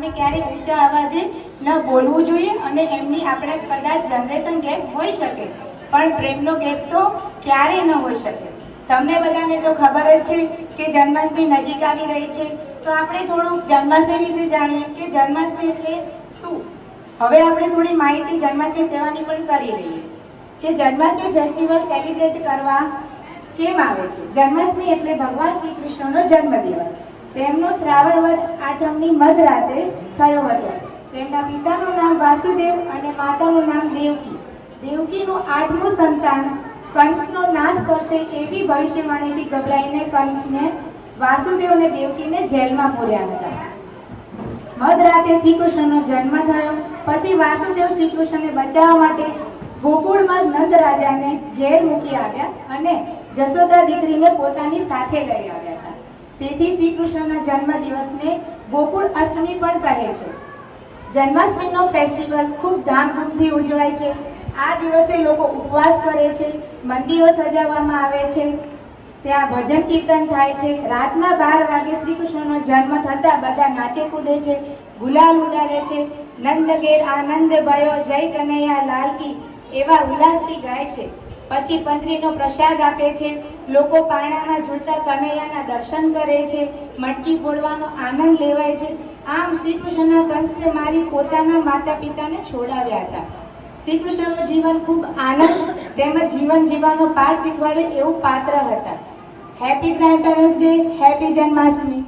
આપણે ક્યારેય ઊંચા અવાજે ન બોલવું જોઈએ અને એમની આપણે કદાચ જનરેશન ગેપ હોઈ શકે પણ પ્રેમનો ગેપ તો ક્યારેય ન હોઈ શકે। તમને બધાને તો ખબર જ છે કે જન્માષ્ટમી નજીક આવી રહી છે, તો આપણે થોડુંક જન્માષ્ટમી વિશે જાણીએ કે જન્માષ્ટમી એટલે શું। હવે આપણે થોડી માહિતી જન્માષ્ટમી તહેવારની પણ કરી લઈએ કે જન્માષ્ટમી ફેસ્ટિવલ સેલિબ્રેટ કરવા કેમ આવે છે। જન્માષ્ટમી એટલે ભગવાન શ્રી કૃષ્ણનો જન્મદિવસ। તેમનો શ્રાવણ વદ આઠમની મધરાતે થયો હતો। તેમના પિતાનું નામ વાસુદેવ અને માતાનું નામ દેવકી। દેવકીનું 8મું સંતાન કંસનો નાશ કરશે એવી ભવિષ્યવાણીથી ગભરાઈને કંસને વાસુદેવ અને દેવકીને જેલમાં પૂર્યા હતા। મધરાતે શ્રી કૃષ્ણનો જન્મ થયો પછી વાસુદેવ શ્રી કૃષ્ણને બચાવવા માટે ગોકુળમાં નંદ રાજાને ઘેર મૂકી આવ્યા અને જશોદા દીકરીને પોતાની સાથે લઈ આવ્યા હતા। તેથી શ્રી કૃષ્ણના જન્મ દિવસને ગોકુળ અષ્ટમી પણ કહે છે। જન્માષ્ટમીનો ફેસ્ટિવલ ખૂબ ધામધૂમથી ઉજવાય છે। આ દિવસે લોકો ઉપવાસ કરે છે, મંદિરો સજાવવામાં આવે છે, ત્યાં ભજન કીર્તન થાય છે। રાતના 12 વાગે શ્રી કૃષ્ણનો જન્મ થતાં બધા નાચે કૂદે છે, ગુલાલ ઉડાડે છે, નંદ ઘેર આનંદ ભયો, જય કનૈયા લાલ કી એવા ઉલ્લાસથી ગાય છે। પછી પંજરીનો પ્રસાદ આપે છે, લોકો પારણામાં ઝૂલતા કનૈયાના દર્શન કરે છે, મટકી ફોડવાનો આનંદ લેવાય છે। આમ શ્રી કૃષ્ણના કંસને મારી પોતાના માતા પિતાને છોડાવ્યા હતા। શ્રી કૃષ્ણનું જીવન ખૂબ આનંદ તેમજ જીવન જીવવાનો પાઠ શીખવાડે એવું પાત્ર હતા। Happy grandparents day, happy Janmashtami.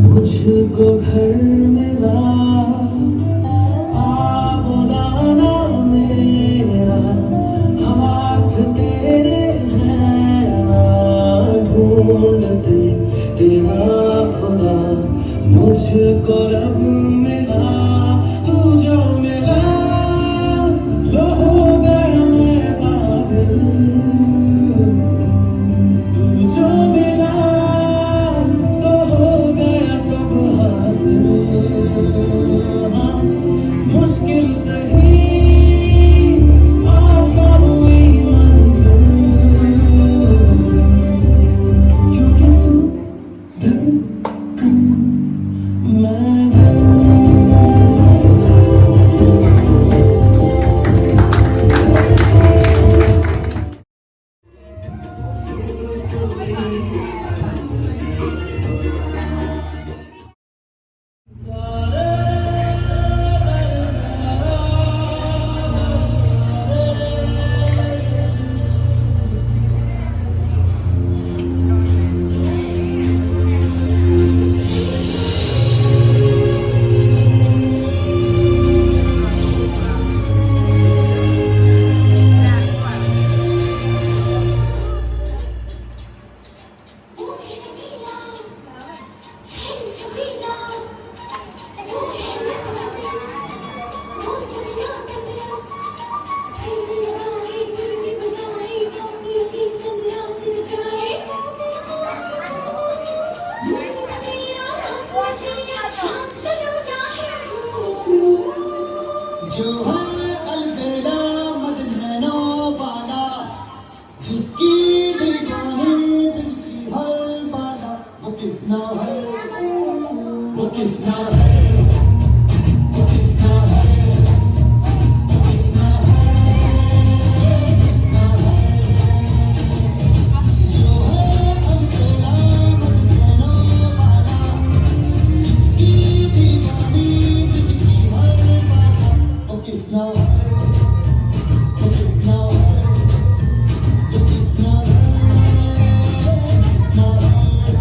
मुझको घर मिला बुलाना मेरा हाथ तेरे हैं ढूंढते तेरा खुदा मुझको रब मिला तू जो मिला लो हो गया मैं पागल तू जो मिला तो हो गया सब हासिल जो है अलबेला मदनैनो वाला जिसकी दीवानी दिल की हर बाला वो किसना है वो किसना है वो किसना है वो किसना है किसना है जो है अलबेला मदनैनो वाला जिसकी दीवानी दिल की हर बाला वो किसना है वो किसना है वो किसना है किसना है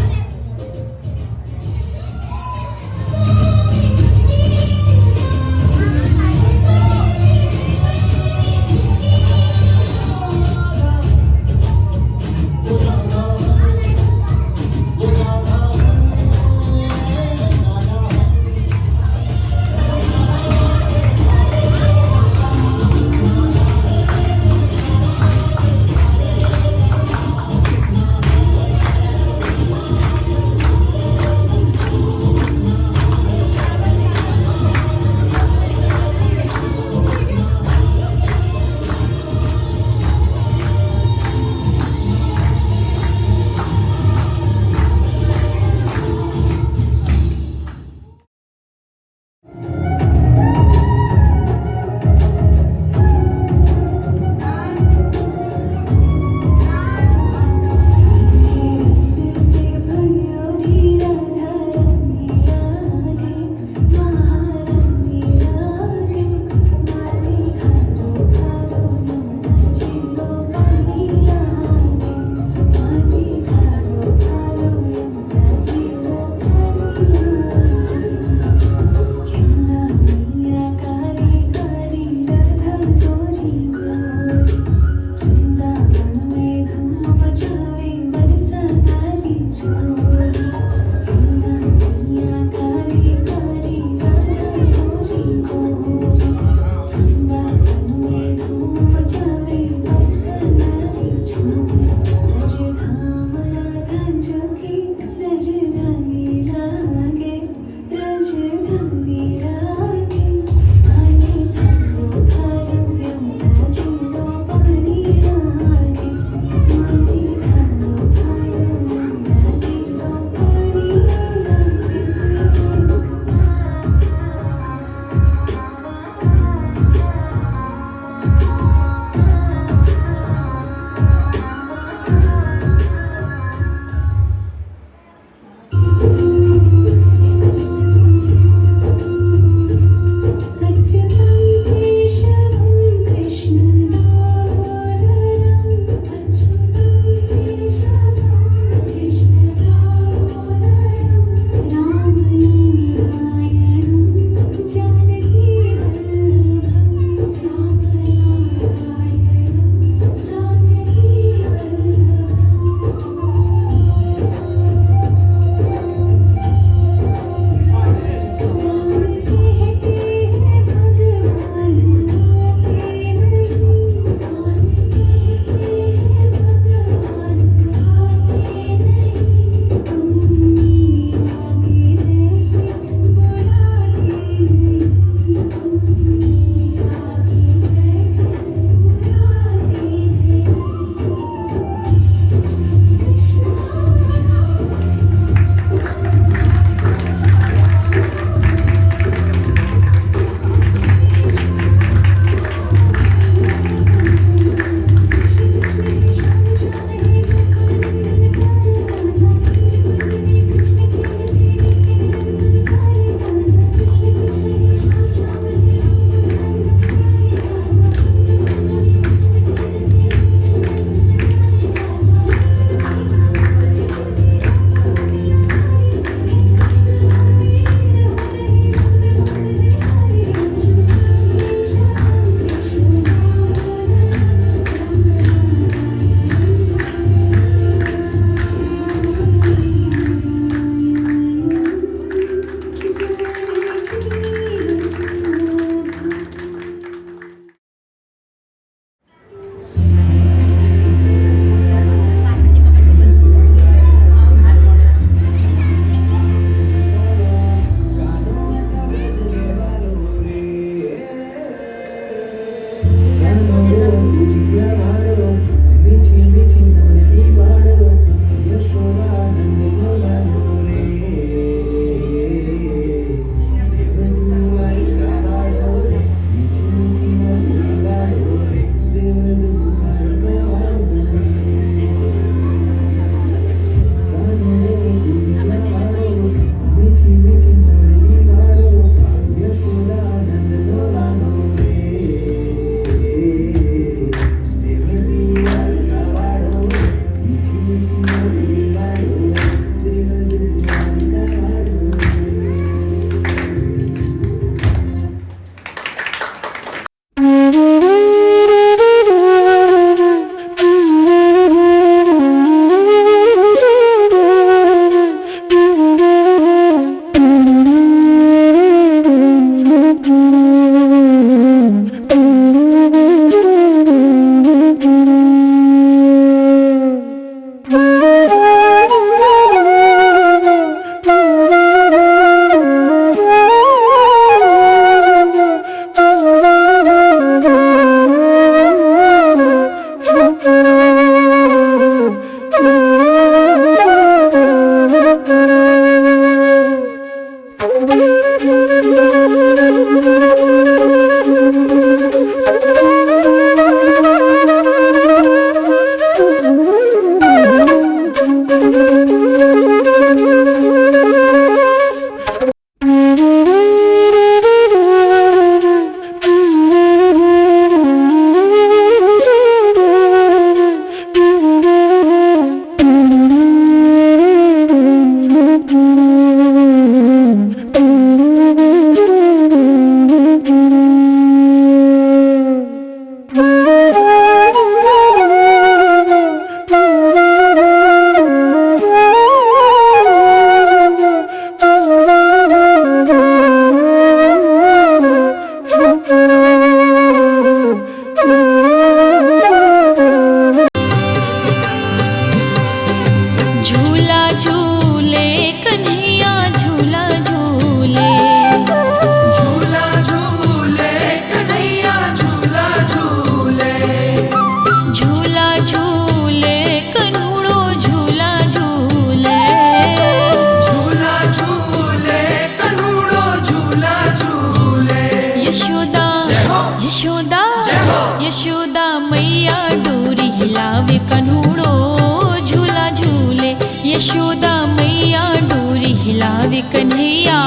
झूला झूले कन्हैया झूला झूले, झूला झूले कन्हैया झूला झूले, झूला झूले कन्हूड़ो झूला झूले, झूला झूले कन्हूड़ो झूला झूले। यशोदा यशोदा यशोदा मैया डोरी हिलावे कन्हूड़ो झूला झूले, यशोदा मैया डोरी हिलावे कन्हैया